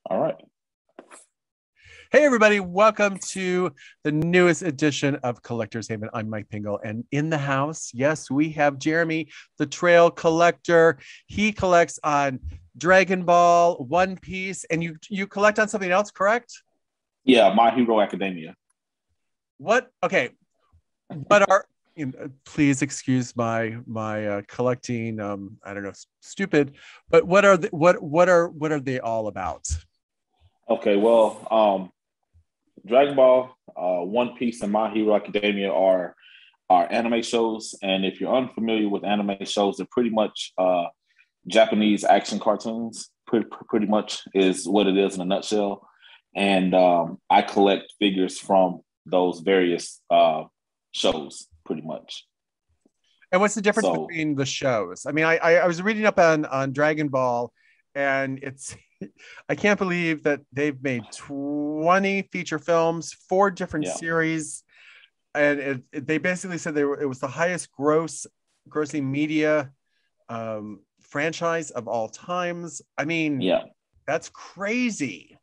All right. Hey, everybody. Welcome to the newest edition of Collector's Haven. I'm Mike Pingel. And in the house, yes, we have Jeremy, the Trill collector. He collects on Dragon Ball, One Piece, and you collect on something else, correct? Yeah, My Hero Academia. What? Okay. What are please excuse my collecting I don't know, stupid, but what are they all about? Okay, well, Dragon Ball, One Piece, and My Hero Academia are anime shows. And if you're unfamiliar with anime shows, they're pretty much Japanese action cartoons. Pretty much is what it is in a nutshell. And I collect figures from those various shows, pretty much. And what's the difference So between the shows? I mean, I was reading up on Dragon Ball, and it's I can't believe that they've made 20 feature films, four different yeah, series, and they basically said it was the highest grossing media franchise of all times. I mean, yeah. that's crazy.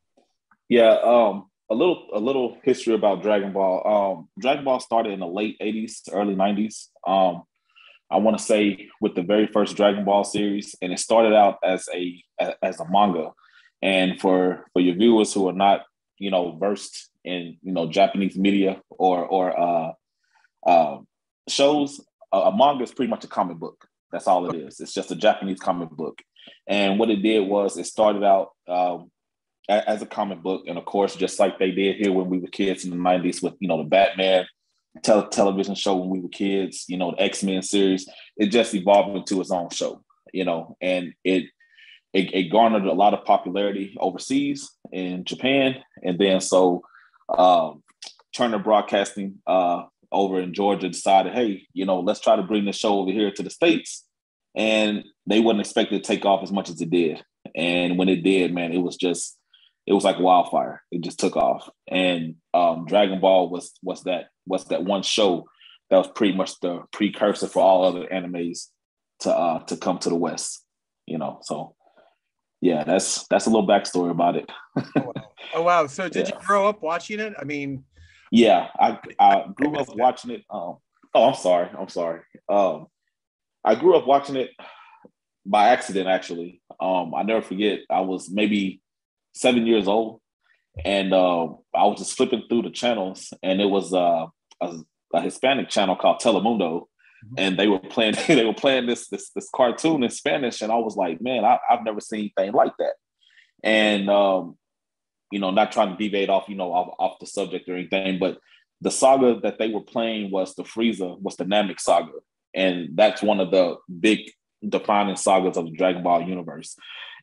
Yeah, a little history about Dragon Ball. Dragon Ball started in the late '80s, early '90s. I want to say with the very first Dragon Ball series, and it started out as a manga. And for your viewers who are not versed in Japanese media or shows, a manga is pretty much a comic book. That's all it is. It's just a Japanese comic book. And what it did was it started out as a comic book, and of course, just like they did here when we were kids in the '90s with the Batman television show when we were kids, the X-Men series, it just evolved into its own show, and it garnered a lot of popularity overseas in Japan, and then so Turner Broadcasting over in Georgia decided, hey, let's try to bring this show over here to the States, and they wasn't expected to take off as much as it did, and when it did, man, it was like wildfire. It just took off, and Dragon Ball was that one show that was pretty much the precursor for all other animes to come to the West. So yeah, that's a little backstory about it. Oh wow! Oh wow! So did you Yeah, grow up watching it? I mean, yeah. I I grew up missed it. watching it. Oh, I'm sorry. I'm sorry. I grew up watching it by accident. Actually, I never forget. I was maybe 7 years old, and I was just flipping through the channels, and it was a Hispanic channel called Telemundo, Mhm. and they were playing this cartoon in Spanish, and I was like, man, I've never seen anything like that. And not trying to deviate off off the subject or anything, but the saga that they were playing was the Namek saga, and that's one of the big defining sagas of the Dragon Ball universe.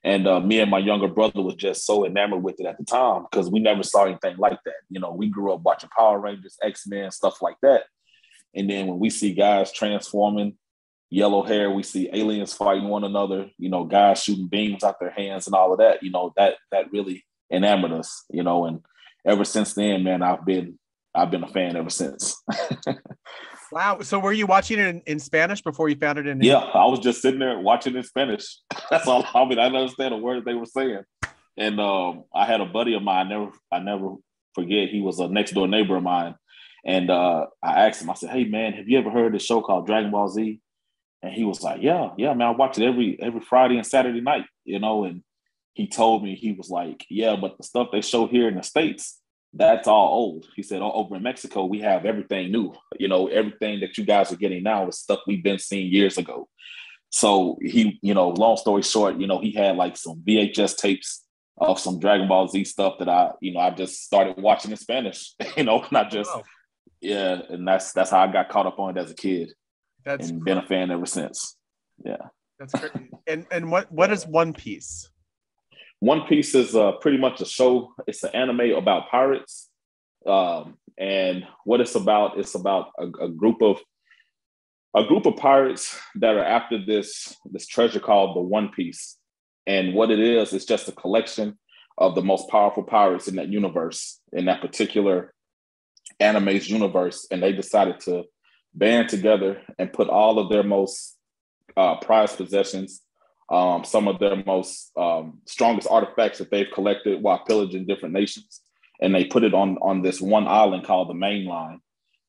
And me and my younger brother was just so enamored with it at the time because we never saw anything like that. We grew up watching Power Rangers, X-Men, stuff like that. And then when we see guys transforming, yellow hair, we see aliens fighting one another, guys shooting beams out their hands and all of that, that really enamored us, and ever since then, man, I've been a fan ever since. Wow. So were you watching it in Spanish before you found it in Yeah, English? I was just sitting there watching in Spanish. That's all. I mean, I didn't understand the words they were saying. And I had a buddy of mine. I never forget. He was a next door neighbor of mine. And I asked him. I said, "Hey, man, have you ever heard of this show called Dragon Ball Z?" And he was like, "Yeah, yeah, man. I watch it every Friday and Saturday night." And he told me, he was like, "Yeah, but the stuff they show here in the States, that's all old." He said, "Over in Mexico, we have everything new. Everything that you guys are getting now is stuff we've been seeing years ago." So he, long story short, he had like some VHS tapes of some Dragon Ball Z stuff that I just started watching in Spanish, and I Oh, just, wow. yeah, and that's how I got caught up on it as a kid That's and been a great. fan ever since. Yeah. That's great. And what is One Piece? One Piece is pretty much a show. It's an anime about pirates, and what it's about a group of pirates that are after this treasure called the One Piece. And what it is, it's just a collection of the most powerful pirates in that universe, in that particular anime's universe. And they decided to band together and put all of their most prized possessions some of their most strongest artifacts that they've collected while pillaging different nations, and they put it on this one island called the Main Line,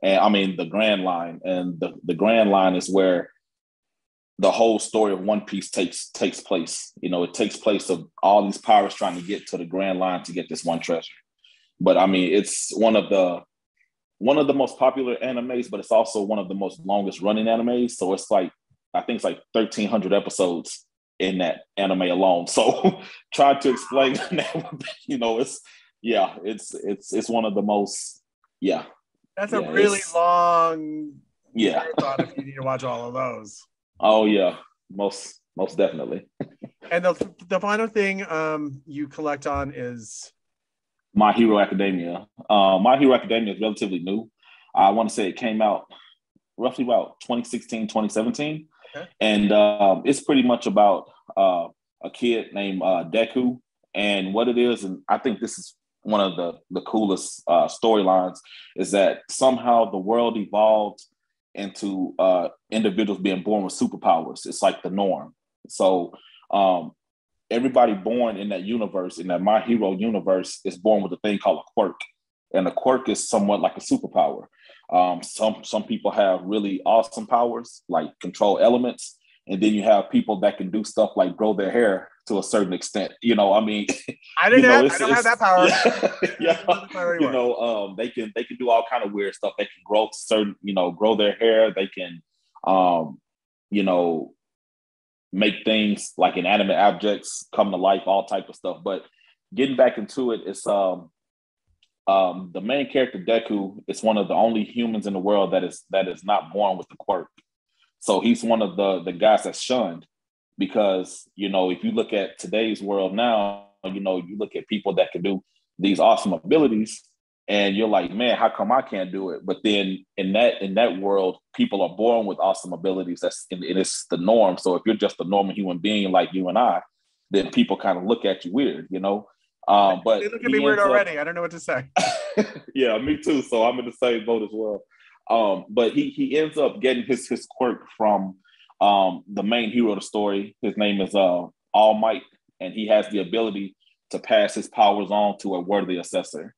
and I mean the Grand Line, and the Grand Line is where the whole story of One Piece takes place. You know, it takes place of all these pirates trying to get to the Grand Line to get this one treasure. But I mean, it's one of the most popular animes, but it's also one of the most longest running animes. So it's like, I think it's like 1,300 episodes in that anime alone. So try to explain that, you know, it's one of the most, That's a really long marathon if you need to watch all of those. Oh yeah, most definitely. And the final thing you collect on is My Hero Academia. My Hero Academia is relatively new. I want to say it came out roughly about 2016, 2017. Okay. And it's pretty much about a kid named Deku. And what it is, and I think this is one of the coolest storylines, is that somehow the world evolved into individuals being born with superpowers. It's like the norm. So everybody born in that universe, in that My Hero universe, is born with a thing called a quirk. And a quirk is somewhat like a superpower. Some people have really awesome powers, like control elements. And then you have people that can do stuff like grow their hair to a certain extent. You know, I mean, I don't have that power. You know, they can do all kind of weird stuff. They can grow certain, you know, grow their hair. They can, you know, make things like inanimate objects come to life, all type of stuff. But getting back into it, it's the main character Deku is one of the only humans in the world that is not born with the quirk. So he's one of the guys that's shunned, because, you know, if you look at today's world now, you know, you look at people that can do these awesome abilities and you're like, man, how come I can't do it? But then in that world, people are born with awesome abilities. And it's the norm. So if you're just a normal human being like you and I, then people kind of look at you weird, you know? But they look at me weird already. I don't know what to say. Yeah, me too. So I'm in the same boat as well. But he ends up getting his quirk from the main hero of the story. His name is All Might, and he has the ability to pass his powers on to a worthy assessor.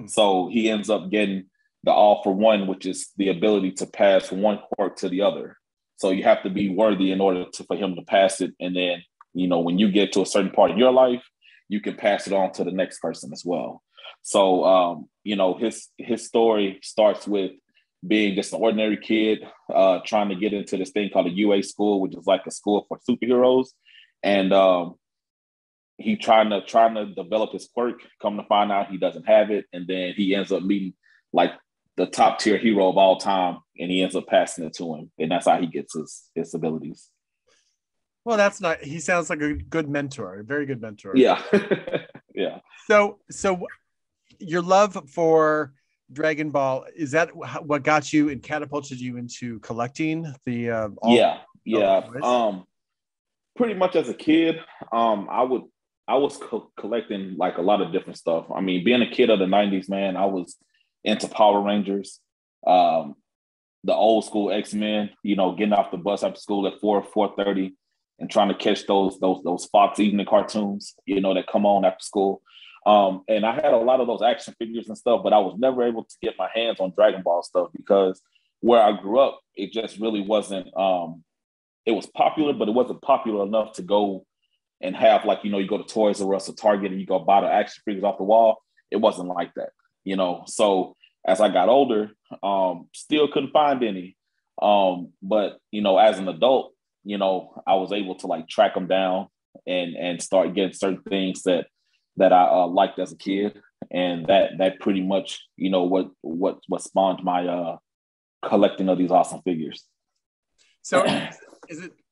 So he ends up getting the All for One, which is the ability to pass from one quirk to the other. So you have to be worthy in order for him to pass it. And then, you know, when you get to a certain part in your life, you can pass it on to the next person as well. So, you know, his story starts with being just an ordinary kid trying to get into this thing called a UA school, which is like a school for superheroes. And he trying to develop his quirk, come to find out he doesn't have it. And then he ends up meeting like the top tier hero of all time, and he ends up passing it to him. And that's how he gets his abilities. Well, he sounds like a good mentor, a very good mentor. Yeah. Yeah. So your love for Dragon Ball, is that what got you and catapulted you into collecting the pretty much as a kid, I was collecting like a lot of different stuff. I mean, being a kid of the 90s, man, I was into Power Rangers, the old school X-Men, you know, getting off the bus after school at 4:30 and trying to catch those Fox evening cartoons, you know, that come on after school. And I had a lot of those action figures and stuff, but I was never able to get my hands on Dragon Ball stuff because where I grew up, it just really wasn't, it was popular, but it wasn't popular enough to go and have, like, you know, you go to Toys R Us or Target and you go buy the action figures off the wall. It wasn't like that, you know? So as I got older, still couldn't find any. But, you know, as an adult, you know, I was able to like track them down and start getting certain things that I liked as a kid. And that pretty much, you know, what spawned my collecting of these awesome figures. So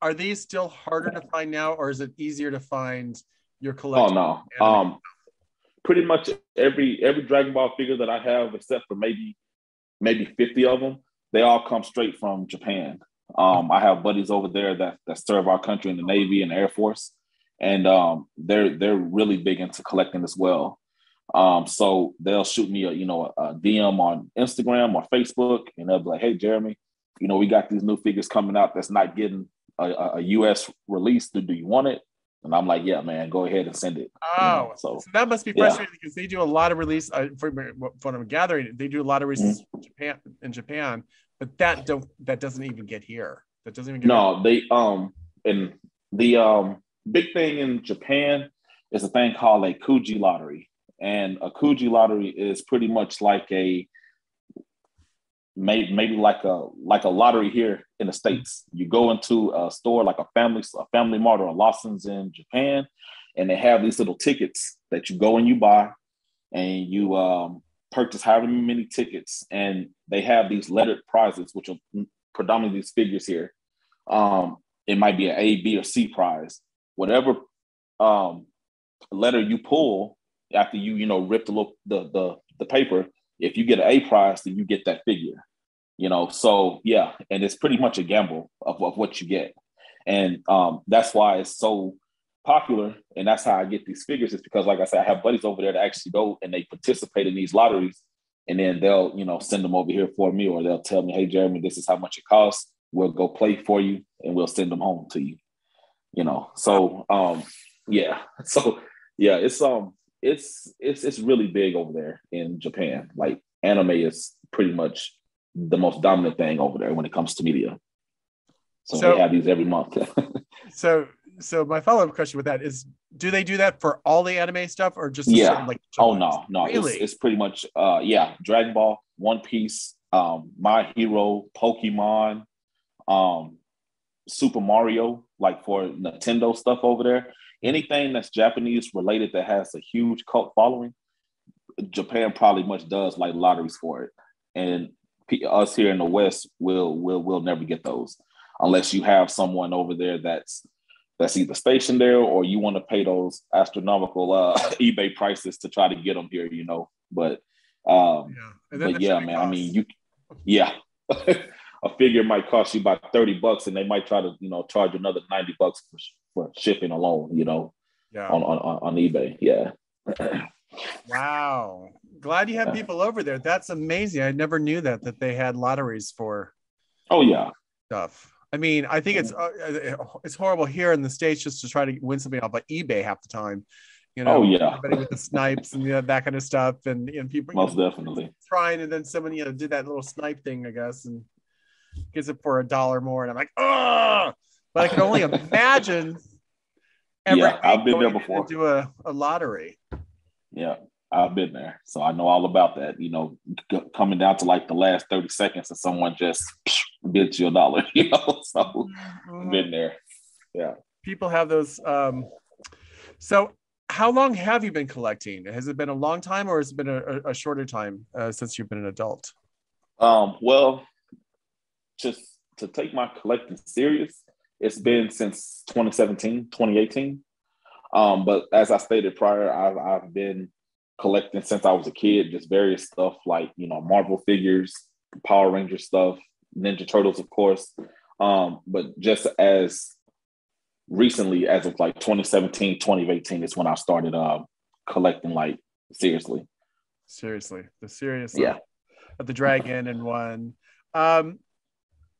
are these still harder to find now, or is it easier to find your collection? Oh no. Pretty much every Dragon Ball figure that I have, except for maybe 50 of them, they all come straight from Japan. I have buddies over there that serve our country in the Navy and the Air Force, and they're really big into collecting as well. So they'll shoot me a DM on Instagram or Facebook, and they'll be like, "Hey, Jeremy, you know, we got these new figures coming out that's not getting a U.S. release. Do you want it? And I'm like, yeah, man, go ahead and send it. Oh, so that must be frustrating because they do a lot of release. From what I'm gathering, they do a lot of releases in Japan, but that doesn't even get here. That doesn't even get no. They and the big thing in Japan is a thing called a Kuji Lottery, and a Kuji Lottery is pretty much like maybe like a lottery here in the States. You go into a store like a family mart or a Lawson's in Japan, and they have these little tickets that you go and you buy, and you purchase however many tickets, and they have these lettered prizes, which are predominantly these figures here. It might be an A, B, or C prize. Whatever letter you pull after you rip the paper, if you get an A prize, then you get that figure. So yeah, and it's pretty much a gamble of what you get. And that's why it's so popular. And that's how I get these figures, is because, like I said, I have buddies over there that actually go and they participate in these lotteries. And then they'll, send them over here for me, or they'll tell me, hey, Jeremy, this is how much it costs. We'll go play for you and we'll send them home to you. So yeah. So yeah, it's really big over there in Japan. Like, anime is pretty much the most dominant thing over there when it comes to media. So they have these every month. So my follow-up question with that is, do they do that for all the anime stuff, or just certain, like no really? It's pretty much Dragon Ball, One Piece, My Hero, Pokemon, Super Mario, like for Nintendo stuff over there. Anything that's Japanese related that has a huge cult following, Japan probably much does like lotteries for it. And us here in the West will never get those unless you have someone over there that's either stationed there, or you want to pay those astronomical eBay prices to try to get them here, But yeah, man. I mean, a figure might cost you about $30, and they might try to charge another $90 for shipping alone, on eBay. Yeah. Wow. Glad you have people over there. That's amazing. I never knew that they had lotteries for stuff. I mean, I think it's horrible here in the States just to try to win something off of eBay half the time. Everybody with the snipes and that kind of stuff, and people most definitely trying, and then someone did that little snipe thing, I guess, and gets it for $1 more, and I'm like, oh! But I can only imagine every week I've been there before. Do a lottery. Yeah, I've been there, so I know all about that. Coming down to like the last 30 seconds, and someone just bids you $1. So I've been there. Yeah, people have those. So, how long have you been collecting? Has it been a long time, or has it been a shorter time since you've been an adult? Well, just to take my collecting serious, it's been since 2017, 2018. But as I stated prior, I've been collecting since I was a kid, just various stuff like, Marvel figures, Power Ranger stuff, Ninja Turtles, of course. But just as recently as of like 2017, 2018 is when I started collecting like seriously. The serious of the dragon and one.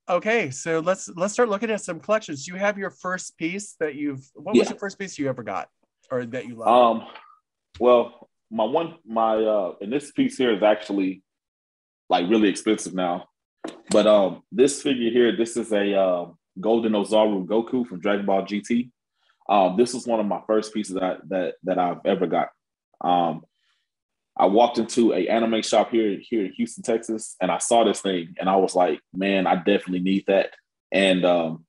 Okay, so let's start looking at some collections. Do you have your first piece that what was your first piece you ever got or that you loved? Well, and this piece here is actually like really expensive now. But this figure here, this is a Golden Ozaru Goku from Dragon Ball GT. This was one of my first pieces that I've ever got. I walked into an anime shop here in Houston, Texas, and I saw this thing, and I was like, man, I definitely need that. And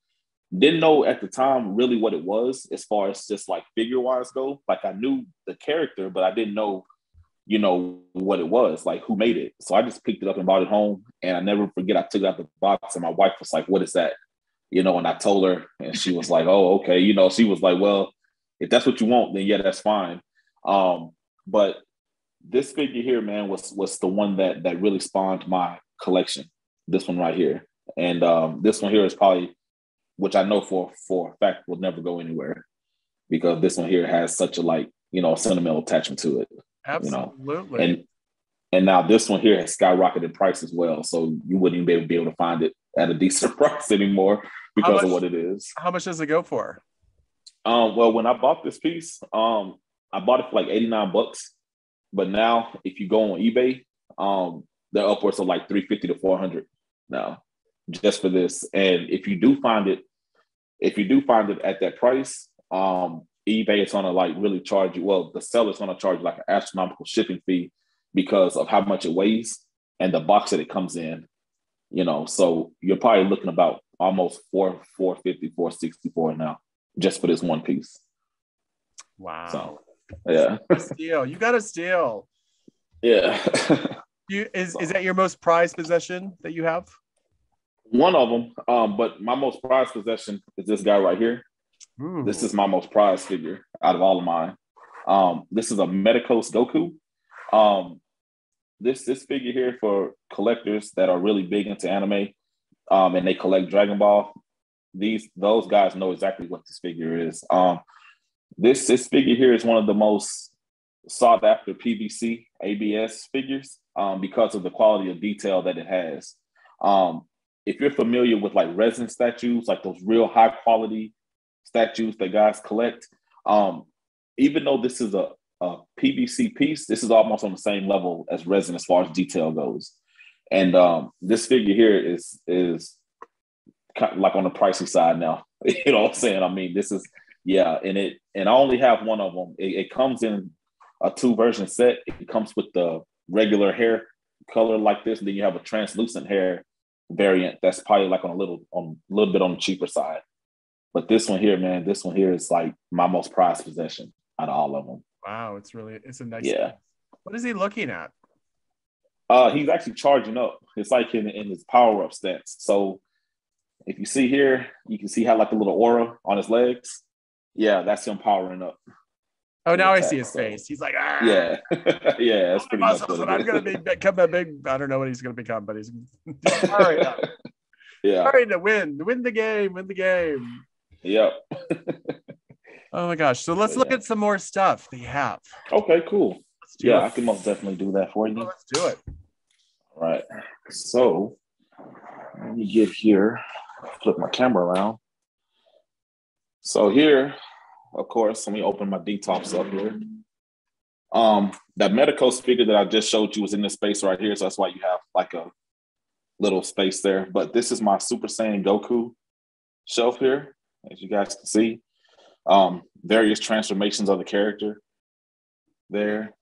didn't know at the time really what it was as far as just like figure-wise go. Like, I knew the character, but I didn't know, what it was, like who made it. So I just picked it up and brought it home, and I never forget, I took it out the box, and my wife was like, what is that? And I told her, and she was like, oh, okay. She was like, well, if that's what you want, then yeah, that's fine. But this figure here, man, was the one that really spawned my collection. This one right here. And this one here is probably, which I know for a fact will never go anywhere, because this one here has such a sentimental attachment to it. Absolutely. And now this one here has skyrocketed in price as well. So you wouldn't even be able to find it at a decent price anymore because of what it is. How much does it go for? Well, when I bought this piece, I bought it for like $89. But now, if you go on eBay, they're upwards of like $350 to $400 now, just for this. And if you do find it at that price, eBay is gonna like really charge you. Well, the seller's gonna charge you like an astronomical shipping fee because of how much it weighs and the box that it comes in. So you're probably looking about almost $450, $460 now just for this one piece. Wow. So yeah. Steal. You got to steal. Yeah. Is that your most prized possession that you have? One of them. But my most prized possession is this guy right here. Ooh. This is my most prized figure out of all of mine. This is a Medicos Goku. This figure here for collectors that are really big into anime, and they collect Dragon Ball. Those guys know exactly what this figure is. This figure here is one of the most sought after PVC ABS figures because of the quality of detail that it has. If you're familiar with like resin statues, like those real high quality statues that guys collect, even though this is a PVC piece, this is almost on the same level as resin as far as detail goes. And this figure here is kind of like on the pricey side now. You know what I'm saying? I mean, this is, yeah, and I only have one of them. It comes in a 2-version set. It comes with the regular hair color like this, and then you have a translucent hair variant that's probably like on a little bit on the cheaper side. But this one here, man, is like my most prized possession out of all of them. Wow, it's a nice. Yeah. Thing. What is he looking at? He's actually charging up. It's like in his power up stance. So if you see here, you can see how like a little aura on his legs. Yeah, that's him powering up. Oh, now I see his face. He's like, ah. Yeah, yeah, that's pretty much what I'm gonna become a big. I don't know what he's gonna become, but he's all right. Yeah, all right to win the game. Yep. Oh my gosh! So let's look at some more stuff they have. Okay, cool. I can most definitely do that for you. Oh, let's do it. All right. So let me get here. Flip my camera around. So here, of course, let me open my D-tops up here. That Medicos figure that I just showed you was in this space right here, so that's why you have like a little space there. But this is my Super Saiyan Goku shelf here, as you guys can see. Various transformations of the character there.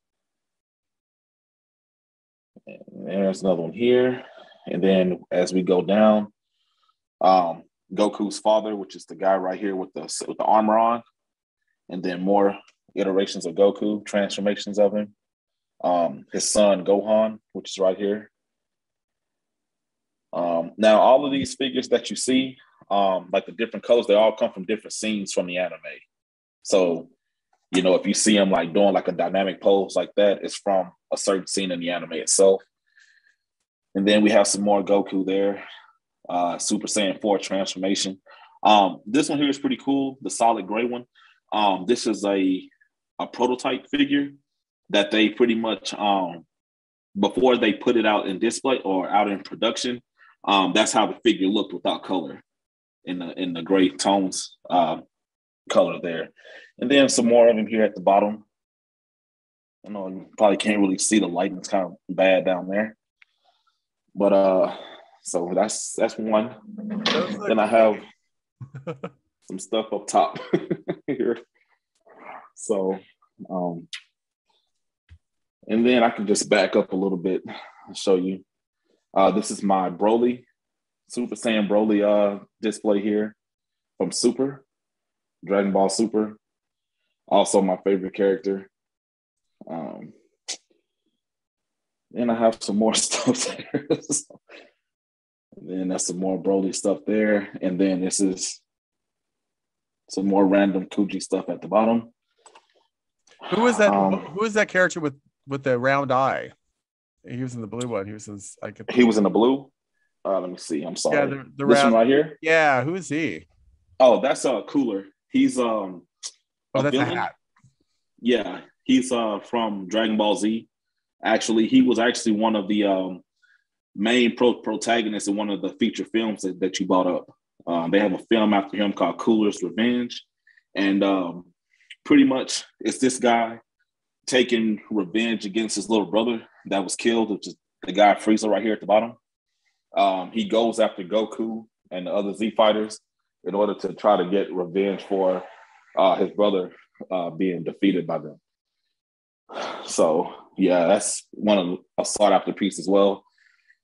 And there's another one here. And then as we go down, Goku's father, which is the guy right here with the armor on, and then more iterations of Goku, transformations of him. His son Gohan, which is right here. Now, all of these figures that you see, like the different colors, they all come from different scenes from the anime. So, if you see him like doing like a dynamic pose like that, it's from a certain scene in the anime itself. And then we have some more Goku there. Super Saiyan 4 transformation. This one here is pretty cool, the solid gray one. This is a prototype figure that they pretty much, before they put it out in display or out in production, that's how the figure looked without color in the gray tones color there. And then some more of them here at the bottom. I know you probably can't really see the lighting. It's kind of bad down there. But so that's one. Then I have some stuff up top here. So and then I can just back up a little bit and show you. This is my Broly, Super Saiyan Broly display here from Super, Dragon Ball Super. Also my favorite character. Then I have some more stuff there. And then that's some more Broly stuff there. And then this is some more random Kuji stuff at the bottom. Who was that? Who is that character with the round eye? He was in the blue one. He was in the blue. Let me see. I'm sorry. Yeah, the this round one right here. Yeah, who is he? Oh, that's Cooler. He's oh, that's villain. A hat. Yeah, he's from Dragon Ball Z. Actually, he was actually one of the main protagonist in one of the feature films that you brought up. They have a film after him called Cooler's Revenge. And pretty much it's this guy taking revenge against his little brother that was killed, which is the guy Frieza right here at the bottom. He goes after Goku and the other Z fighters in order to try to get revenge for his brother being defeated by them. So yeah, that's one of a sought after piece as well.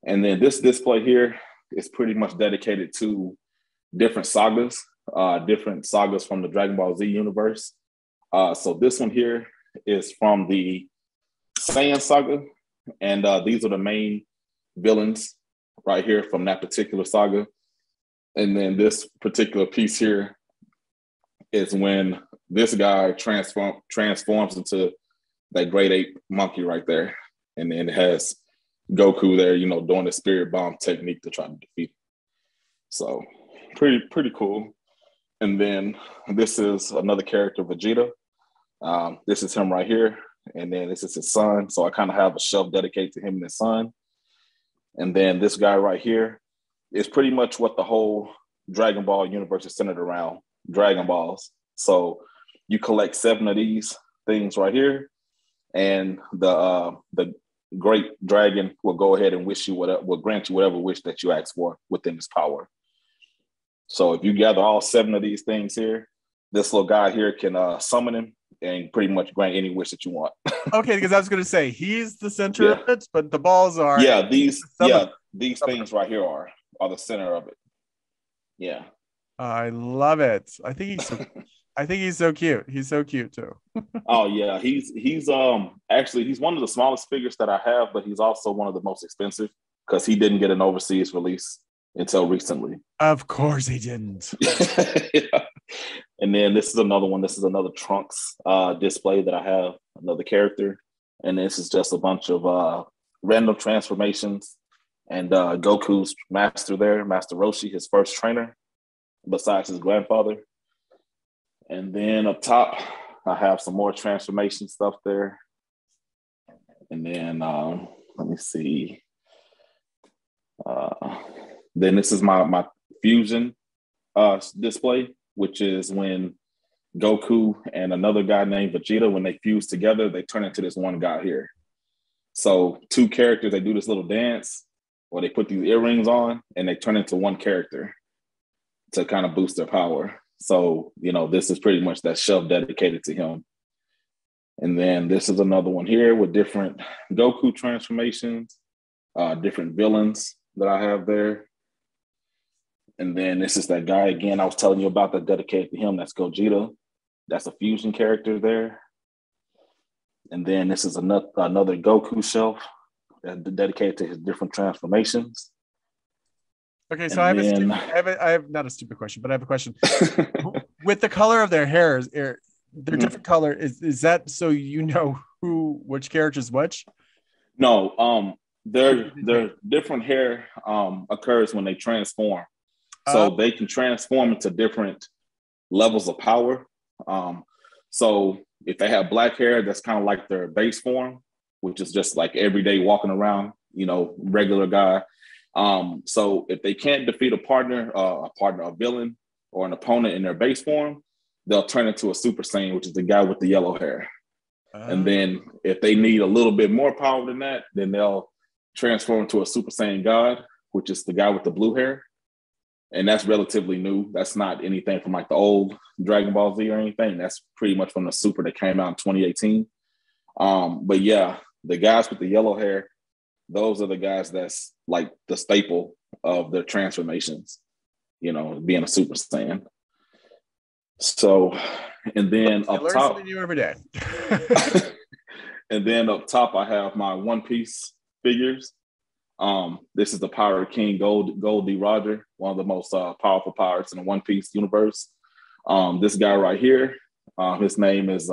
And then this display here is pretty much dedicated to different sagas from the Dragon Ball Z universe. So this one here is from the Saiyan saga, and these are the main villains right here from that particular saga. And then this particular piece here is when this guy transforms into that great ape monkey right there. And then it has Goku there, doing the spirit bomb technique to try to defeat him. So pretty cool. And then this is another character, Vegeta. This is him right here. And then this is his son. So I kind of have a shelf dedicated to him and his son. And then this guy right here is pretty much what the whole Dragon Ball universe is centered around, Dragon Balls. So you collect 7 of these things right here. And the great dragon will go ahead and will grant you whatever wish that you ask for within his power. So if you gather all 7 of these things here, this little guy here can summon him and pretty much grant any wish that you want. Okay, because I was going to say he's the center of it, but the balls are. These things right here are the center of it. Yeah, I love it. I think he's so cute. He's so cute too. Oh yeah, he's actually he's one of the smallest figures that I have, but he's also one of the most expensive because he didn't get an overseas release until recently. Of course he didn't. Yeah. And then this is another one. This is another Trunks display that I have, another character. And this is just a bunch of random transformations. And Goku's master there, Master Roshi, his first trainer, besides his grandfather. And then up top, I have some more transformation stuff there. And then let me see. Then this is my fusion display, which is when Goku and another guy named Vegeta, when they fuse together, they turn into this one guy here. So 2 characters, they do this little dance, or they put these earrings on, and they turn into one character to kind of boost their power. So, this is pretty much that shelf dedicated to him. And then this is another one here with different Goku transformations, different villains that I have there. And then this is that guy again I was telling you about that dedicated to him. That's Gogeta. That's a fusion character there. And then this is another Goku shelf dedicated to his different transformations. Okay, so I have not a stupid question, but I have a question. With the color of their hairs, they're different color. Is that so which character is which? No, their different hair occurs when they transform. So they can transform into different levels of power. So if they have black hair, that's kind of like their base form, which is just like everyday walking around, regular guy. So if they can't defeat a villain or an opponent in their base form, they'll turn into a Super Saiyan, which is the guy with the yellow hair. And then if they need a little bit more power than that, then they'll transform into a Super Saiyan God, which is the guy with the blue hair. And that's relatively new. That's not anything from like the old Dragon Ball Z or anything. That's pretty much from the Super that came out in 2018. But yeah, the guys with the yellow hair, those are the guys that's like the staple of their transformations, being a Super Saiyan. So, and then up top, something new every day. And then up top, I have my One Piece figures. This is the Pirate King Gold D. Roger, one of the most powerful pirates in the One Piece universe. This guy right here, his name is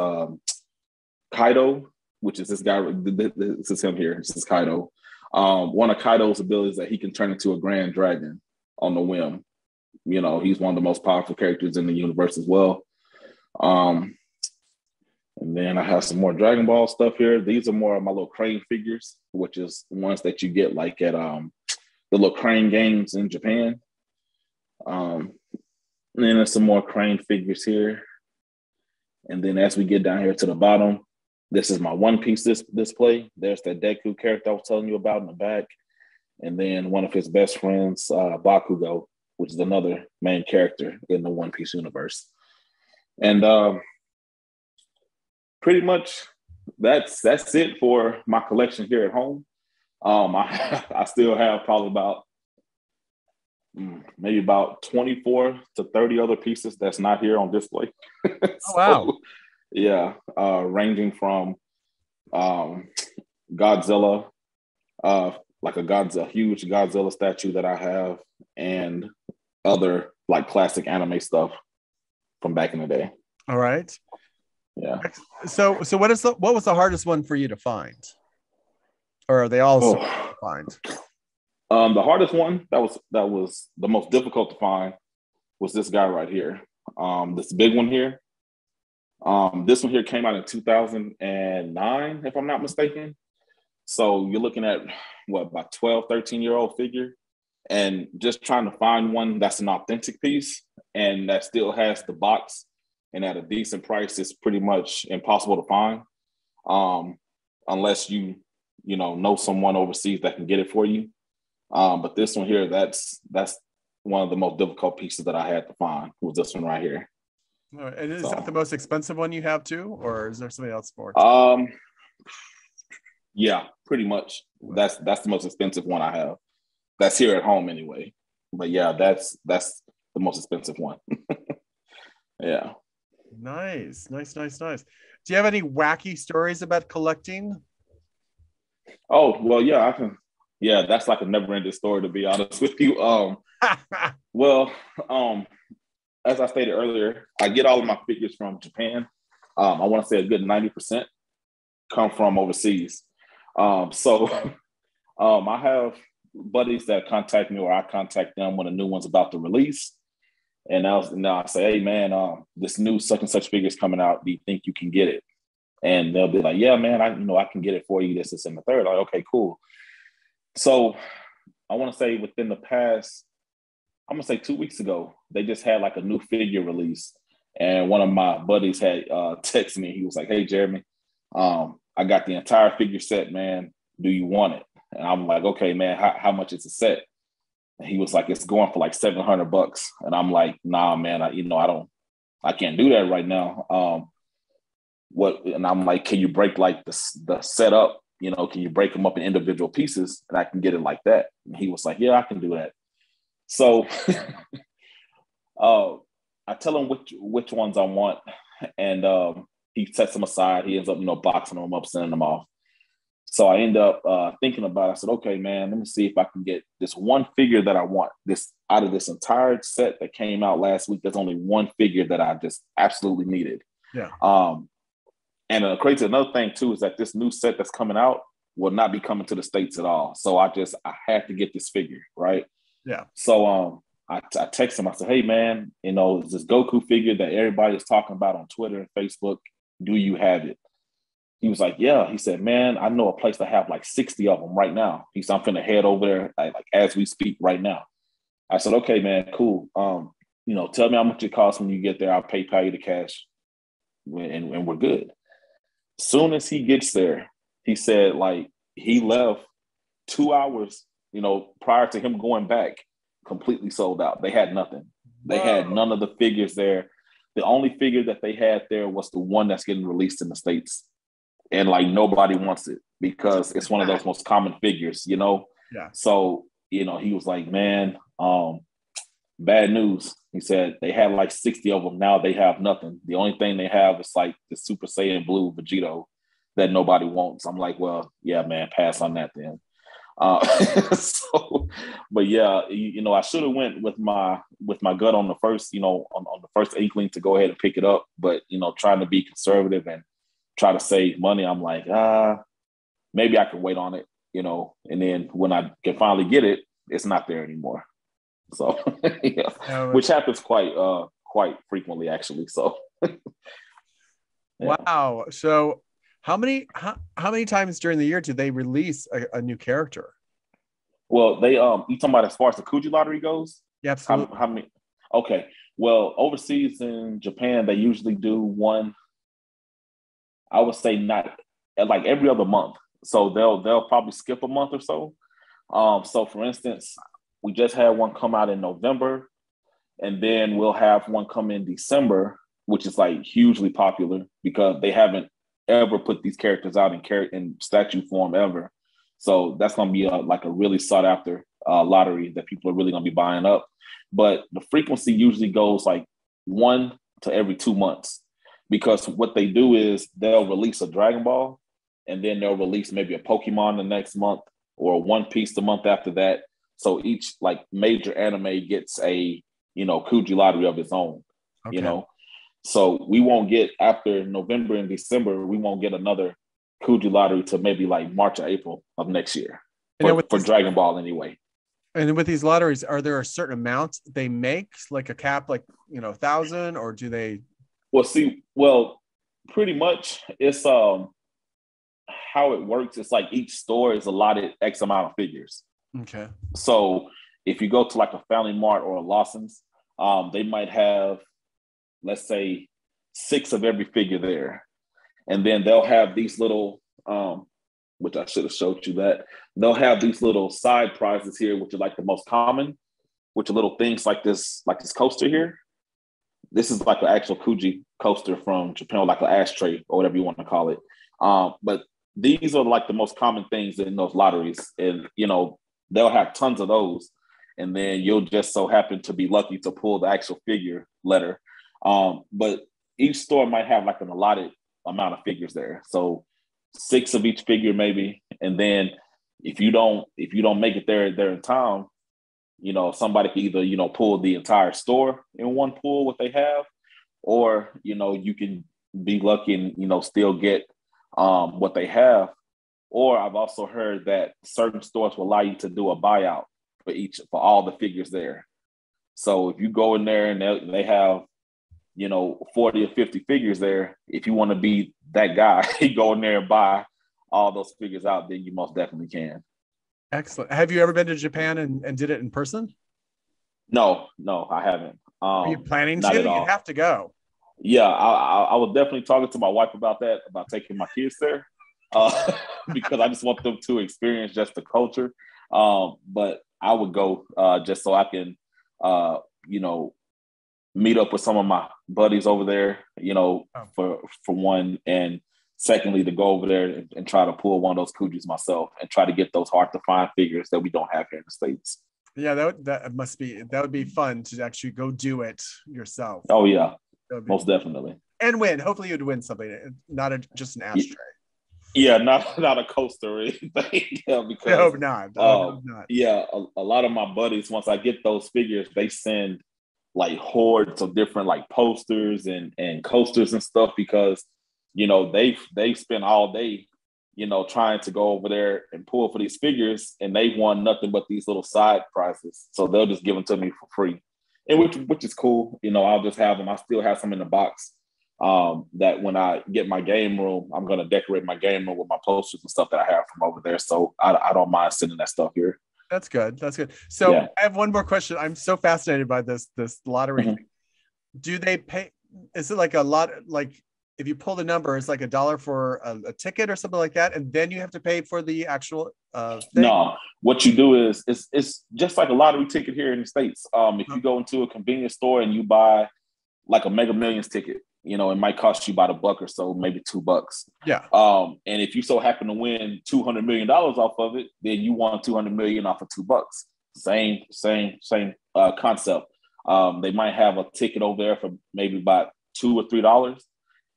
Kaido, which is this guy. This is him here. This is Kaido. One of Kaido's abilities is that he can turn into a grand dragon on the whim. He's one of the most powerful characters in the universe as well. And then I have some more Dragon Ball stuff here. These are more of my little crane figures, which is ones that you get like at the little crane games in Japan. And then there's some more crane figures here. And then as we get down here to the bottom, this is my One Piece display. There's that Deku character I was telling you about in the back. And then one of his best friends, Bakugo, which is another main character in the One Piece universe. And pretty much that's it for my collection here at home. I still have probably about maybe about 24 to 30 other pieces that's not here on display. So, oh, wow. Yeah, ranging from Godzilla, like a huge Godzilla statue that I have, and other like classic anime stuff from back in the day. All right. Yeah. So what was the hardest one for you to find? Or are they all so hard to find? The hardest one that was the most difficult to find was this guy right here. This big one here. This one here came out in 2009, if I'm not mistaken. So you're looking at about 12, 13-year-old figure, and just trying to find one that's an authentic piece and that still has the box and at a decent price is pretty much impossible to find, unless you know someone overseas that can get it for you. But this one here, that's one of the most difficult pieces that I had to find was this one right here. And is that the most expensive one you have too, or is there something else for it? Yeah, pretty much. That's the most expensive one I have. That's here at home anyway. But yeah, that's the most expensive one. Yeah. Nice. Do you have any wacky stories about collecting? Oh, well, yeah, I can. Yeah, that's like a never-ending story, to be honest with you. Well, as I stated earlier, I get all of my figures from Japan. I want to say a good 90% come from overseas. So I have buddies that contact me, or I contact them when a new one's about to release. And now I say, hey man, this new such and such figure is coming out. Do you think you can get it? And they'll be like, yeah, man, I can get it for you. This and the third. Like, okay, cool. So I want to say within the past, I'm gonna say 2 weeks ago, they just had like a new figure release, and one of my buddies had texted me. He was like, "Hey, Jeremy, I got the entire figure set, man. Do you want it?" And I'm like, "Okay, man. How much is the set?" And he was like, "It's going for like $700." And I'm like, "Nah, man. I can't do that right now." What? And I'm like, "Can you break like the setup? Can you break them up in individual pieces, and I can get it like that?" And he was like, "Yeah, I can do that." So I tell him which ones I want, and he sets them aside. He ends up, boxing them up, sending them off. So I end up thinking about it. I said, okay, man, let me see if I can get this one figure that I want. This out of this entire set that came out last week, there's only one figure that I just absolutely needed. Yeah. And crazy another thing too is that this new set that's coming out will not be coming to the States at all. So I had to get this figure, right? Yeah. So I text him. I said, "Hey man, it's this Goku figure that everybody's talking about on Twitter and Facebook. Do you have it?" He was like, "Yeah." He said, "Man, I know a place to have like 60 of them right now." He said, "I'm finna head over there like as we speak right now." I said, "Okay, man, cool. Tell me how much it costs when you get there. I'll PayPal you the cash, and we're good." Soon as he gets there, he said like he left 2 hours, prior to him going back, completely sold out. They had nothing. They had none of the figures there. The only figure that they had there was the one that's getting released in the States. And like nobody wants it because it's one of those most common figures, Yeah. So, he was like, "Man, bad news." He said they had like 60 of them. Now they have nothing. The only thing they have is like the Super Saiyan Blue Vegito that nobody wants. I'm like, well, yeah, man, pass on that then. But yeah, I should have went with my gut on the first, on the first inkling to go ahead and pick it up. But, trying to be conservative and try to save money, I'm like, maybe I can wait on it, and then when I can finally get it, it's not there anymore. So, yeah, which happens quite frequently, actually. So, yeah. Wow. So, how many times during the year do they release a new character? Well, they you talking about as far as the Kuji Lottery goes? Yeah, absolutely. How many? Okay. Well, overseas in Japan, they usually do one. I would say not like every other month. So they'll probably skip a month or so. So for instance, we just had one come out in November, and then we'll have one come in December, which is like hugely popular because they haven't ever put these characters out in statue form ever. So that's going to be like a really sought after lottery that people are really going to be buying up. But the frequency usually goes like 1 to every 2 months, because what they do is they'll release a Dragon Ball, and then they'll release maybe a Pokemon the next month or a One Piece the month after that. So each like major anime gets a, Kuji Lottery of its own, Okay. So we won't get, after November and December, we won't get another Kuji Lottery to maybe like March or April of next year for Dragon Ball anyway. And with these lotteries, are there a certain amount they make, like a cap, like 1,000, or do they? Well, pretty much it's how it works. It's like each store is allotted X amount of figures. Okay. So if you go to like a Family Mart or a Lawson's, they might have, let's say, 6 of every figure there. And then they'll have these little, which I should have showed you that, they'll have these little side prizes here, which are like the most common, which are little things like this coaster here. This is like an actual Kuji coaster from Japan, like an ashtray or whatever you want to call it. But these are like the most common things in those lotteries. And, they'll have tons of those. And then you'll just so happen to be lucky to pull the actual figure letter. But each store might have like an allotted amount of figures there. So 6 of each figure maybe. And then if you don't make it there in time, somebody can either, pull the entire store in one pull what they have, or, you can be lucky and, still get what they have. Or I've also heard that certain stores will allow you to do a buyout for all the figures there. So if you go in there and they have, 40 or 50 figures there, if you want to be that guy, you go in there and buy all those figures out, then you most definitely can. Excellent. Have you ever been to Japan and did it in person? No, I haven't. Are you planning not to? at all. You'd have to go. Yeah, I was definitely talking to my wife about that, about taking my kids there, because I just want them to experience just the culture. But I would go just so I can, meet up with some of my buddies over there, for one, and secondly, to go over there and try to pull one of those Kujis myself and try to get those hard to find figures that we don't have here in the States. Yeah, that would be fun to actually go do it yourself. Oh yeah, most definitely. And win. Hopefully you'd win something, not just an ashtray. Yeah, not a coaster or anything. Yeah, because I hope not. Yeah, a lot of my buddies, once I get those figures, they send like hordes of different like posters and coasters and stuff, because they spend all day trying to go over there and pull for these figures, and they won nothing but these little side prizes, so they'll just give them to me for free, and which is cool. I'll just have them. I still have some in the box, that when I get my game room, I'm going to decorate my game room with my posters and stuff that I have from over there, so I don't mind sending that stuff here. That's good. So yeah. I have one more question. I'm so fascinated by this lottery thing. Do they pay? Is it like a lot? Like if you pull the number, it's like $1 for a ticket or something like that, and then you have to pay for the actual thing? No, what you do is it's just like a lottery ticket here in the States. If you go into a convenience store and you buy like a Mega Millions ticket, it might cost you about $1 or so, maybe $2. Yeah. And if you so happen to win $200 million off of it, then you won $200 million off of $2. Same concept. They might have a ticket over there for maybe about $2 or $3,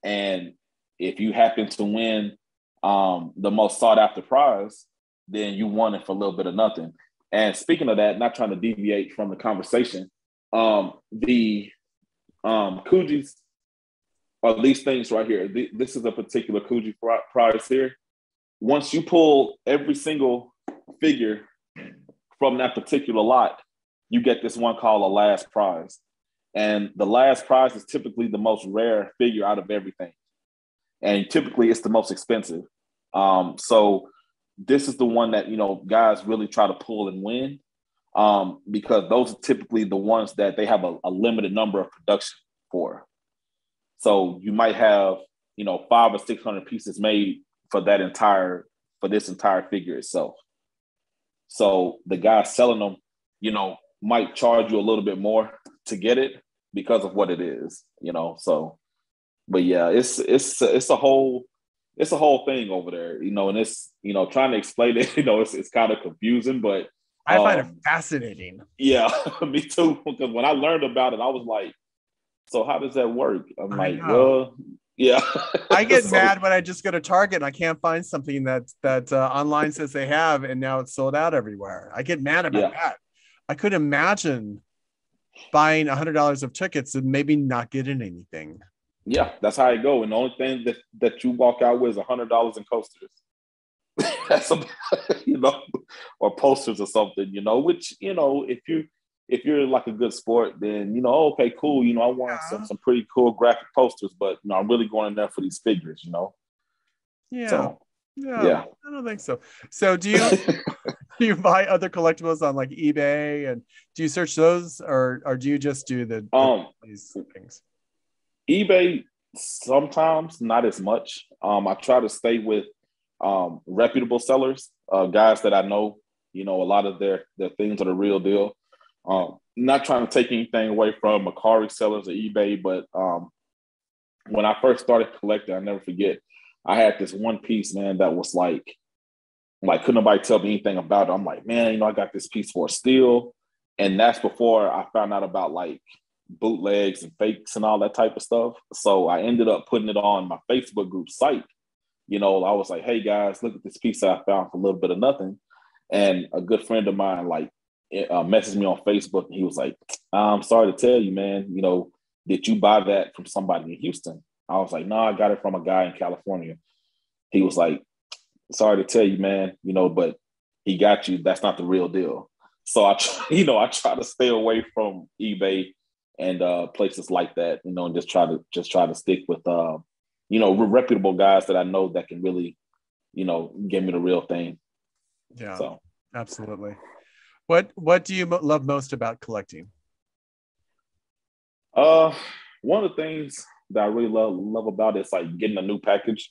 and if you happen to win the most sought after prize, then you won it for a little bit of nothing. And speaking of that, not trying to deviate from the conversation, the Kujis are these things right here. This is a particular Kuji prize here. Once you pull every single figure from that particular lot, you get this one called a last prize. And the last prize is typically the most rare figure out of everything. And typically it's the most expensive. So this is the one that, you know, guys really try to pull and win, because those are typically the ones that they have a limited number of production for. So you might have, you know, 500 or 600 pieces made for this entire figure itself. So the guy selling them, you know, might charge you a little bit more to get it because of what it is, you know. So, but yeah, it's a whole thing over there, you know, and it's, you know, trying to explain it, you know, it's kind of confusing, but I find it fascinating. Yeah, me too. Because when I learned about it, I was like, so how does that work? I'm like, well, yeah. I get mad when I just go to Target and I can't find something that online says they have, and now it's sold out everywhere. I get mad about that. I could imagine buying $100 of tickets and maybe not getting anything. Yeah, that's how it go. And the only thing that you walk out with is $100 in coasters. That's you know, or posters or something, you know, which, you know, if you're like a good sport, then, you know, okay, cool. You know, I want some pretty cool graphic posters, but, you know, I'm really going in there for these figures, you know? Yeah. So, yeah. I don't think so. So do you, do you buy other collectibles on like eBay, and do you search those, or do you just do these things? eBay, sometimes, not as much. I try to stay with reputable sellers, guys that I know, you know, a lot of their things are the real deal. Not trying to take anything away from Macari sellers or eBay, but when I first started collecting, I never forget, I had this one piece, man, that was like couldn't nobody tell me anything about it. I'm like, man, you know, I got this piece for a steal. And that's before I found out about like bootlegs and fakes and all that type of stuff. So I ended up putting it on my Facebook group site. You know, I was like, hey guys, look at this piece that I found for a little bit of nothing. And a good friend of mine, like, messaged me on Facebook, and he was like, I'm sorry to tell you, man, you know, did you buy that from somebody in Houston? I was like, no, I got it from a guy in California. He was like, sorry to tell you, man, you know, but he got you. That's not the real deal. So I try to stay away from eBay and places like that, you know, and just try to stick with, you know, reputable guys that I know that can really, you know, give me the real thing. Yeah, so absolutely. What do you love most about collecting? One of the things that I really love about it is like getting a new package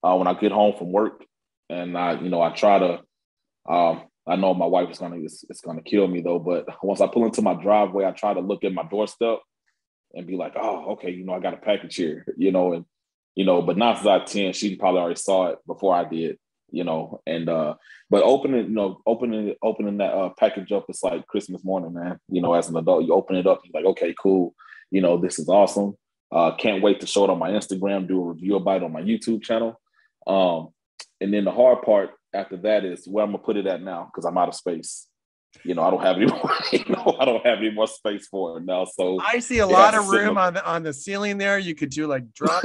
when I get home from work, and I try to. I know my wife is gonna kill me though, but once I pull into my driveway, I try to look at my doorstep and be like, oh, okay, you know, I got a package here, you know, and you know, but 9 out of 10, she probably already saw it before I did, you know, and but opening that package up, it's like Christmas morning, man. You know, as an adult, you open it up, you're like, okay, cool, you know, this is awesome. Can't wait to show it on my Instagram, do a review about it on my YouTube channel. And then the hard part after that is where I'm gonna put it at now, because I'm out of space. You know, I don't have any more. You know, I don't have any more space for it now. So I see a lot of room on the ceiling there. You could do like drop.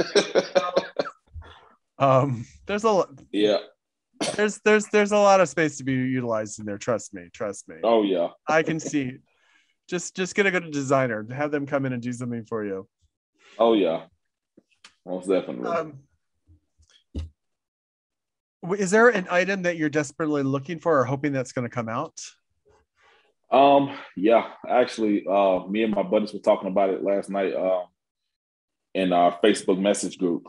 There's a lot. Yeah. There's a lot of space to be utilized in there. Trust me. Oh yeah. I can see. Just gonna go to designer, have them come in and do something for you. Oh yeah. Most definitely. Is there an item that you're desperately looking for or hoping that's going to come out? Yeah, actually, me and my buddies were talking about it last night in our Facebook message group.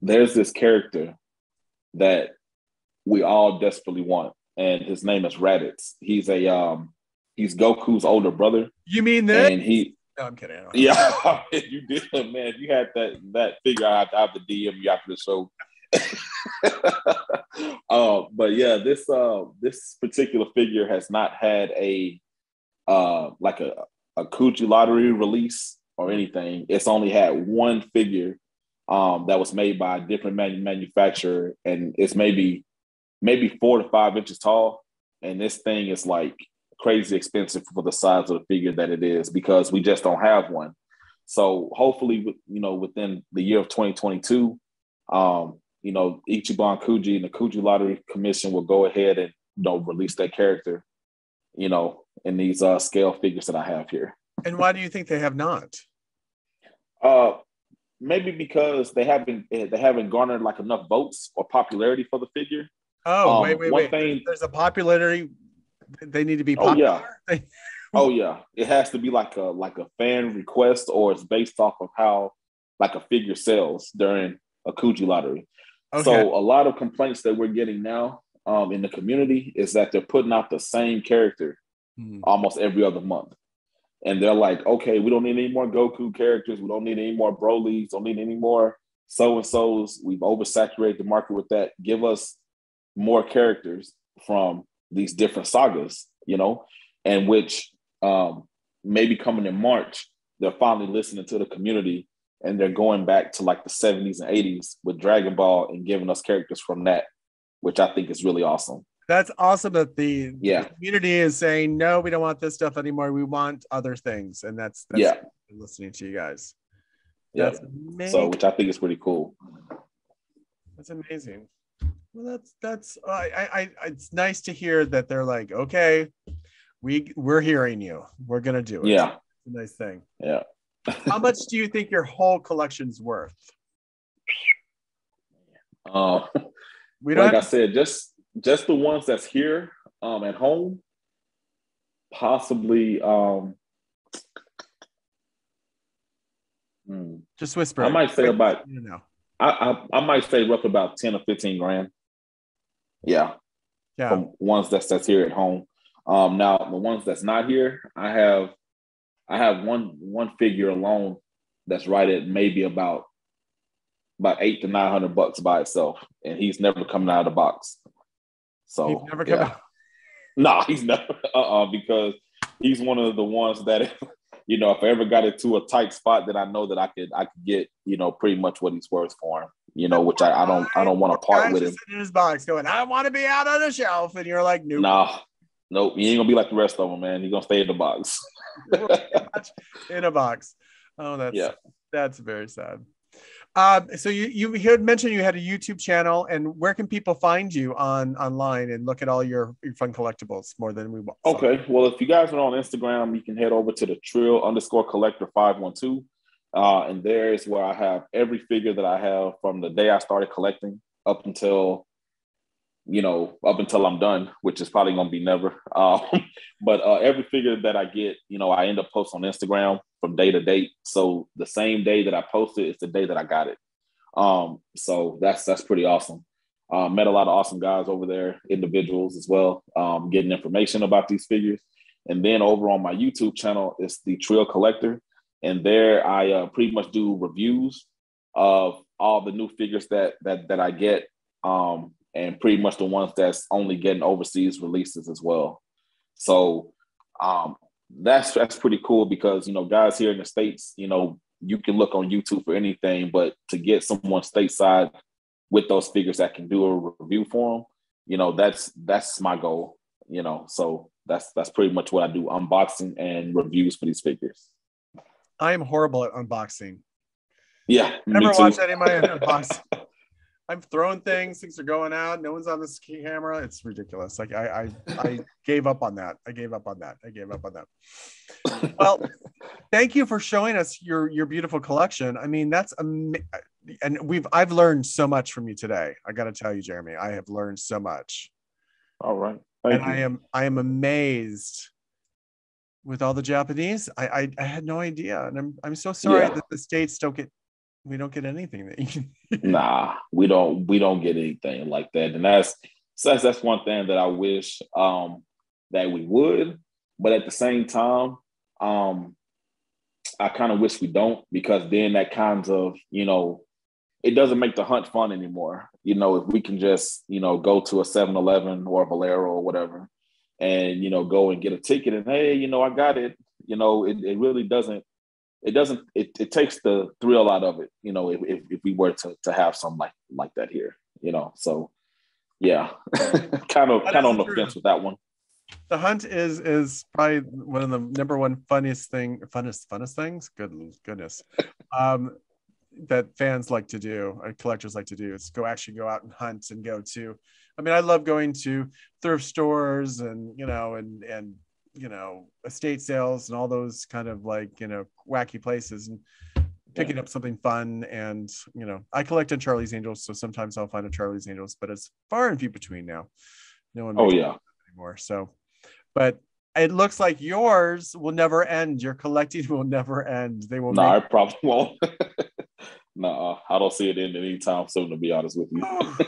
There's this character that we all desperately want, and his name is Raditz. He's Goku's older brother. You mean this? And he? No, I'm kidding. Yeah, you did, man. You had that figure. I have to DM you after the show. But yeah, this particular figure has not had a like a Kuji Lottery release or anything. It's only had one figure that was made by a different manufacturer, and it's maybe 4 to 5 inches tall. And this thing is like crazy expensive for the size of the figure that it is, because we just don't have one. So hopefully, you know, within the year of 2022, you know, Ichiban Kuji and the Kuji Lottery Commission will go ahead and, you know, release that character, you know, in these scale figures that I have here. And why do you think they have not? Maybe because they haven't garnered like enough votes or popularity for the figure. Oh, wait. One thing. There's a popularity. They need to be Oh yeah. popular. Oh yeah. It has to be like a fan request, or it's based off of how like a figure sells during a Kuji lottery. Okay. So a lot of complaints that we're getting now in the community is that they're putting out the same character almost every other month. And they're like, okay, we don't need any more Goku characters. We don't need any more Broly's. Don't need any more so-and-sos. We've oversaturated the market with that. Give us more characters from these different sagas, and which maybe coming in March, they're finally listening to the community and they're going back to like the 70s and 80s with Dragon Ball and giving us characters from that, which I think is really awesome. That's awesome that the community is saying, no, we don't want this stuff anymore. We want other things. And that's listening to you guys. That's amazing. So, which I think is pretty cool. That's amazing. Well, that's it's nice to hear that they're like, okay, we're hearing you. We're going to do it. Yeah. It's a nice thing. Yeah. How much do you think your whole collection's worth? We don't I said, just the ones that's here at home, possibly just whisper. I might say about I might say roughly about 10 or 15 grand. Yeah. From ones that's here at home. Now the ones that's not here, I have one figure alone that's right at maybe about $800 to $900 by itself, and he's never coming out of the box. So he's never come out. No, he's never. Because he's one of the ones that, if I ever got into a tight spot, that I know that I could get, pretty much what he's worth for him. Which I don't want to part with him. Sitting in his box, going, I want to be out on the shelf, and you're like, nope. Nope, he ain't gonna be like the rest of them, man. He's gonna stay in the box. In a box. Oh, that's very sad. So you had mentioned you had a YouTube channel, and where can people find you online and look at all your fun collectibles more than we want? Okay, well, if you guys are on Instagram, you can head over to the Trill_collector512, and there is where I have every figure that I have from the day I started collecting up until I'm done, which is probably gonna be never. But every figure that I get, I end up posting on Instagram from day to date. So the same day that I posted is the day that I got it. So that's pretty awesome. Met a lot of awesome guys over there, individuals as well, getting information about these figures. And then over on my YouTube channel, it's the Trill Collector, and there I pretty much do reviews of all the new figures that I get. And pretty much the ones that's only getting overseas releases as well. So that's pretty cool because, guys here in the States, you can look on YouTube for anything, but to get someone stateside with those figures that can do a review for them, that's my goal, so that's pretty much what I do, unboxing and reviews for these figures. I am horrible at unboxing. Yeah. Never watched any of my unboxing. I'm throwing things are going out. No one's on this camera. It's ridiculous. Like I gave up on that. I gave up on that. Well, thank you for showing us your beautiful collection. I mean, that's and I've learned so much from you today. I got to tell you, Jeremy, I have learned so much. All right. Thank you. I am amazed with all the Japanese. I had no idea. And I'm so sorry that the States we don't get anything. Nah, we don't get anything like that. And that's one thing that I wish that we would, but at the same time, I kind of wish we don't, because then that kind of, it doesn't make the hunt fun anymore. If we can just, go to a 7-Eleven or a Valero or whatever and, go and get a ticket and, hey, I got it. It really doesn't. It takes the thrill out of it, if we were to have something like that here, so yeah, kind of on the fence with that one. The hunt is probably one of the number one funnest things. Goodness. That fans like to do, collectors like to do, is go out and hunt and go to. I mean, I love going to thrift stores and estate sales and all those kind of wacky places. And picking up something fun. And, you know, I collect on Charlie's Angels. So sometimes I'll find a Charlie's Angels, but it's far and few between now. No one makes it anymore. So, but it looks like yours will never end. Your collecting will never end. They will. No, I probably won't. No, I don't see it ending anytime soon, to be honest with you.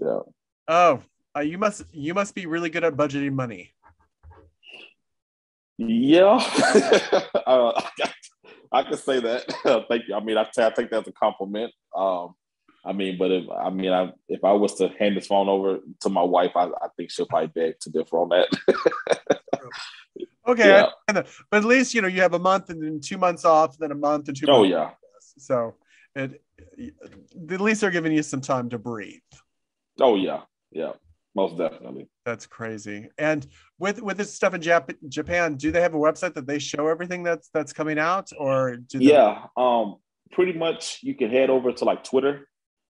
Yeah. Oh, you must be really good at budgeting money. Yeah. I can say that. Thank you. I mean, I take that as a compliment. I mean, but if I was to hand this phone over to my wife, I think she'll probably beg to differ on that. Okay, yeah. But at least, you know, you have a month and then 2 months off, then a month and 2 months. Oh yeah. So at least they're giving you some time to breathe. Oh yeah, yeah, most definitely. That's crazy. And with this stuff in Japan, do they have a website that they show everything that's coming out, or do they... Yeah, pretty much you can head over to like Twitter,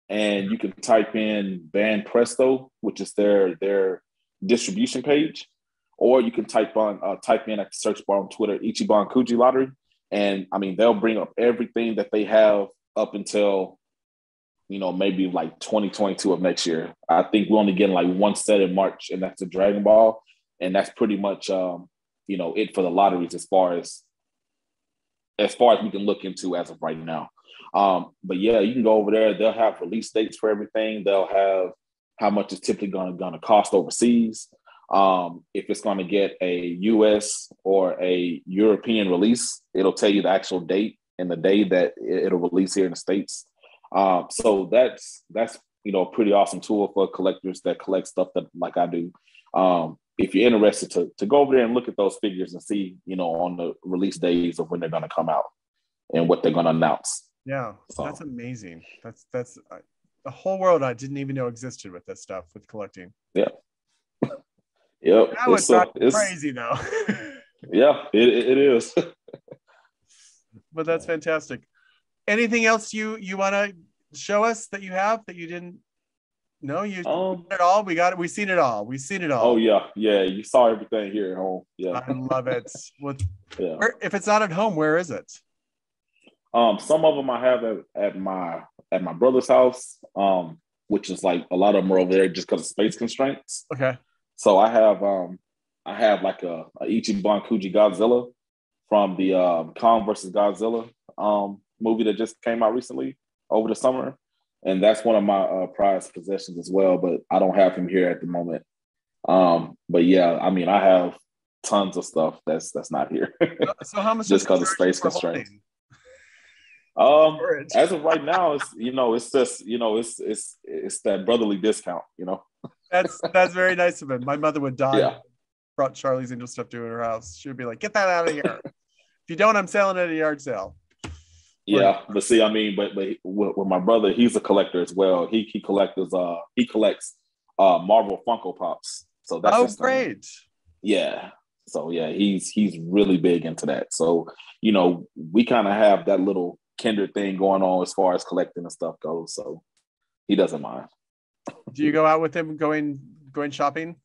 and you can type in Band Presto, which is their distribution page, or you can type in at the search bar on Twitter Ichiban Kuji Lottery, and I mean they'll bring up everything that they have up until, you know, maybe like 2022 of next year. I think we're only getting like one set in March, and that's the Dragon Ball, and that's pretty much you know, it for the lotteries as far as we can look into as of right now. But yeah, you can go over there. They'll have release dates for everything. They'll have how much it's typically going to cost overseas. If it's going to get a US or a European release, it'll tell you the actual date and the day that it'll release here in the States. So that's you know, a pretty awesome tool for collectors that collect stuff that like I do. If you're interested to go over there and look at those figures and see, you know, on the release days of when they're going to come out and what they're going to announce. Yeah, so that's amazing. That's the whole world I didn't even know existed with this stuff, with collecting. Yeah. Yep. That was crazy though. Yeah, it is. But that's fantastic. Anything else you want to show us that you have that you didn't know? You it all? We've seen it all. We've seen it all. Oh yeah. You saw everything here at home. Yeah. I love it. If it's not at home, where is it? Some of them I have at my brother's house, which is like a lot of them are over there just because of space constraints. Okay. So I have like a Ichiban Kuji Godzilla from the Kong versus Godzilla movie that just came out recently over the summer, and that's one of my prized possessions as well. But I don't have him here at the moment. But yeah, I mean, I have tons of stuff that's not here. So how much just because of space constraints? As of right now, it's, you know, it's just, you know, it's that brotherly discount, you know. That's very nice of him. My mother would die. Yeah. Brought Charlie's Angel stuff to her house. She would be like, "Get that out of here! If you don't, I'm selling it at a yard sale." Yeah, but see, I mean, but with my brother, he's a collector as well. He collects Marvel Funko Pops. So that's great. Yeah. So yeah, he's really big into that. So, you know, we kind of have that little kindred thing going on as far as collecting and stuff goes. So he doesn't mind. Do you go out with him going shopping?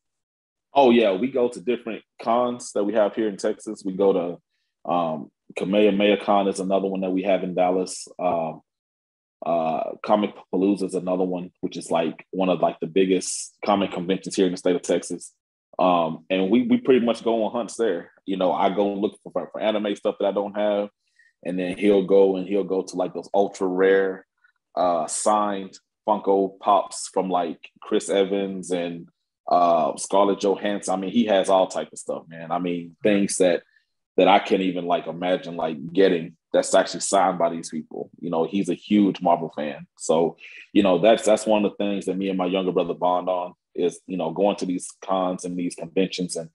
Oh yeah, we go to different cons that we have here in Texas. We go to Kamehameha Con is another one that we have in Dallas. Comic Palooza is another one, which is like one of like the biggest comic conventions here in the state of Texas. And we pretty much go on hunts there. You know, I go look for anime stuff that I don't have, and then he'll go to like those ultra rare signed Funko Pops from like Chris Evans and Scarlett Johansson. I mean, he has all type of stuff, man. I mean, things that I can't even like imagine like getting that's actually signed by these people. You know, he's a huge Marvel fan. So, you know, that's one of the things that me and my younger brother bond on is, you know, going to these cons and these conventions and,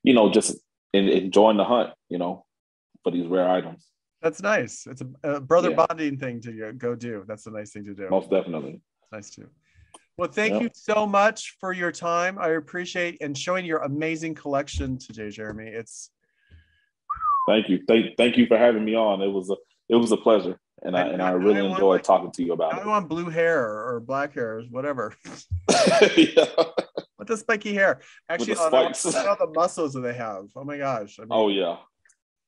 you know, just enjoying the hunt, you know, for these rare items. That's nice. It's a brother bonding thing to go do. That's a nice thing to do. Most definitely. Nice too. Well, thank you so much for your time. I appreciate and showing your amazing collection today, Jeremy. It's Thank you. Thank you for having me on. It was a pleasure. And I really enjoyed talking to you about it. I want blue hair or black hair, whatever. Yeah. With the spiky hair. Actually, I want the muscles that they have. Oh my gosh. I mean, oh yeah.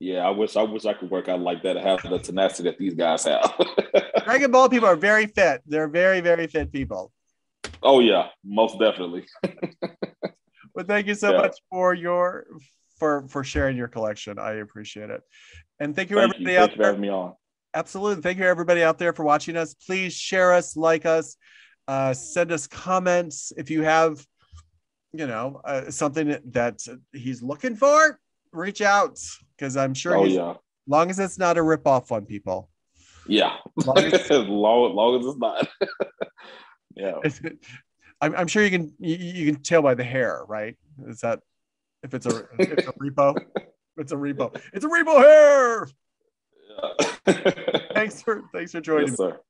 Yeah, I wish I could work out like that and have the tenacity that these guys have. Dragon Ball people are very fit. They're very, very fit people. Oh yeah, most definitely. Well, thank you so Yeah. much for sharing your collection. I appreciate it. And thank you Thank you. everybody out Thank you for there. having me on. Absolutely. Thank you everybody out there for watching us. Please share us, like us, send us comments if you have, something that he's looking for. Reach out because I'm sure Oh he's, yeah. long as it's not a ripoff on people. Yeah. Long as, long as it's not. Yeah. I'm sure you can tell by the hair, right? Is that if it's a repo? It's a repo. It's a repo hair. Yeah. Thanks for joining Yes, me. sir.